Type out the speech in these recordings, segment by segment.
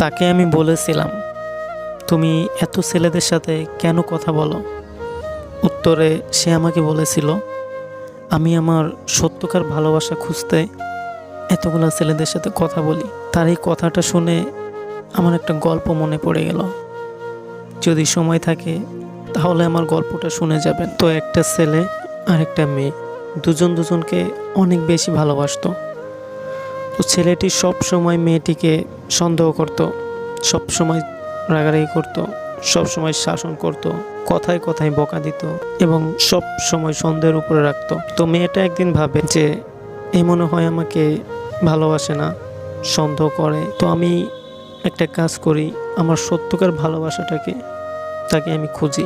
তাকে আমি বলেছিলাম, তুমি এত ছেলেদের সাথে কেন কথা বলো? উত্তরে সে আমাকে বলেছিল, আমি আমার সত্যকার ভালোবাসা খুঁজতে এতগুলা ছেলেদের সাথে কথা বলি। তার এই কথাটা শুনে আমার একটা গল্প মনে পড়ে গেল। যদি সময় থাকে তাহলে আমার গল্পটা শুনে যাবেন। তো একটা ছেলে আর একটা মেয়ে দুজন দুজনকে অনেক বেশি ভালোবাসতো। তো ছেলেটি সব সময় মেয়েটিকে সন্দেহ করত, সব সময় রাগারাগি করত, সব সময় শাসন করত, কথায় কথায় বকা দিত এবং সব সময় সন্দেহের উপরে রাখতো। তো মেয়েটা একদিন ভাবে যে এ মনে হয় আমাকে ভালোবাসে না, সন্দেহ করে। তো আমি একটা কাজ করি, আমার সত্যকার ভালোবাসাটাকে তাকে আমি খুঁজি।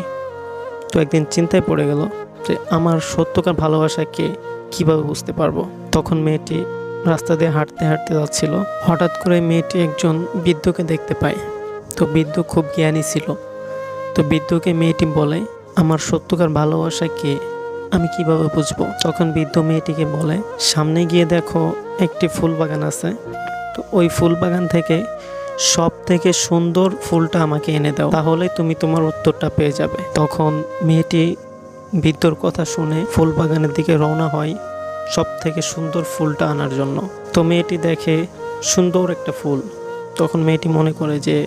তো একদিন চিন্তায় পড়ে গেল যে আমার সত্যকার ভালোবাসা কে, কীভাবে বুঝতে পারবো। তখন মেয়েটি রাস্তা দিয়ে হাঁটতে হাঁটতে যাচ্ছিল। হঠাৎ করে মেয়েটি একজন বৃদ্ধকে দেখতে পায়। তো বৃদ্ধ খুব জ্ঞানী ছিল। তো বৃদ্ধকে মেয়েটি বলে, আমার সত্যকার ভালোবাসা কে, আমি কিভাবে বুঝবো? তখন বৃদ্ধ মেয়েটিকে বলে, সামনে গিয়ে দেখো একটি ফুল বাগান আছে, তো ওই ফুল বাগান থেকে সব থেকে সুন্দর ফুলটা আমাকে এনে দাও, তাহলে তুমি তোমার উত্তরটা পেয়ে যাবে। তখন মেয়েটি বৃদ্ধর কথা শুনে ফুল বাগানের দিকে রওনা হয় সব থেকে সুন্দর ফুলটা আনার জন্য। তো মেয়েটি দেখে সুন্দর একটা ফুল। তখন মেয়েটি মনে করে যে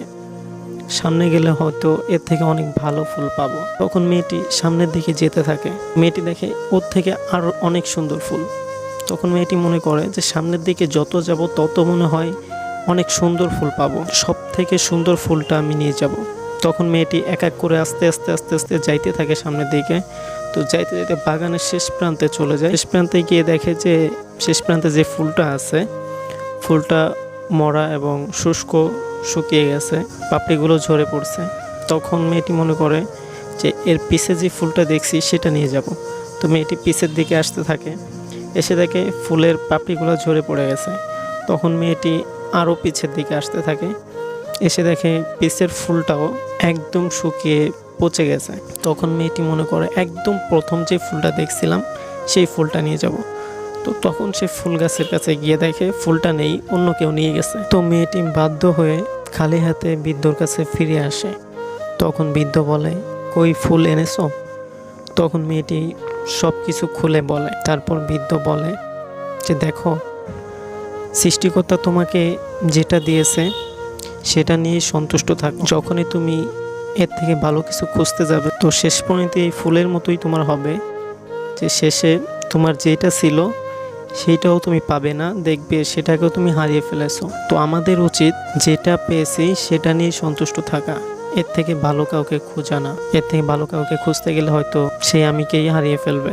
সামনে গেলে হয়তো এর থেকে অনেক ভালো ফুল পাবো। তখন মেয়েটি সামনের দিকে যেতে থাকে। মেয়েটি দেখে ওর থেকে আরও অনেক সুন্দর ফুল। তখন মেয়েটি মনে করে যে সামনের দিকে যত যাব তত মনে হয় অনেক সুন্দর ফুল পাবো, সব থেকে সুন্দর ফুলটা আমি নিয়ে যাব। তখন মেয়েটি এক এক করে আস্তে আস্তে আস্তে আস্তে যাইতে থাকে সামনের দিকে। তো যাইতে যাইতে বাগানের শেষ প্রান্তে চলে যায়। শেষ প্রান্তে গিয়ে দেখে যে শেষ প্রান্তে যে ফুলটা আছে, ফুলটা মরা এবং শুকিয়ে গেছে, পাপড়িগুলো ঝরে পড়ছে। তখন মেয়েটি মনে করে যে এর পিছে যে ফুলটা দেখছি সেটা নিয়ে যাব। তো মেয়েটি পিছের দিকে আসতে থাকে, এসে দেখে ফুলের পাপড়িগুলো ঝরে পড়ে গেছে। তখন মেয়েটি আরও পিছের দিকে আসতে থাকে, এসে দেখে পিছের ফুলটাও একদম শুকিয়ে পচে গেছে। তখন মেয়েটি মনে করে একদম প্রথম যে ফুলটা দেখছিলাম সেই ফুলটা নিয়ে যাব। তো তখন সে ফুল গাছের কাছে গিয়ে দেখে ফুলটা নেই, অন্য কেউ নিয়ে গেছে। তো মেয়েটি বাধ্য হয়ে খালি হাতে বৃদ্ধর কাছে ফিরে আসে। তখন বৃদ্ধ বলে, কই ফুল এনেছো? তখন মেয়েটি সব কিছু খুলে বলে। তারপর বৃদ্ধ বলে যে দেখো, সৃষ্টিকর্তা তোমাকে যেটা দিয়েছে সেটা নিয়ে সন্তুষ্ট থাকো। যখনই তুমি এর থেকে ভালো কিছু খুঁজতে যাবে তো শেষ পর্যন্ত এই ফুলের মতোই তোমার হবে, যে শেষে তোমার যেটা ছিল সেইটাও তুমি পাবে না, দেখবে সেটাকেও তুমি হারিয়ে ফেলেছো। তো আমাদের উচিত যেটা পেয়েছি সেটা নিয়ে সন্তুষ্ট থাকা, এর থেকে ভালো কাউকে খোঁজা না। এর থেকে ভালো কাউকে খুঁজতে গেলে হয়তো সে আমিকেই হারিয়ে ফেলবে।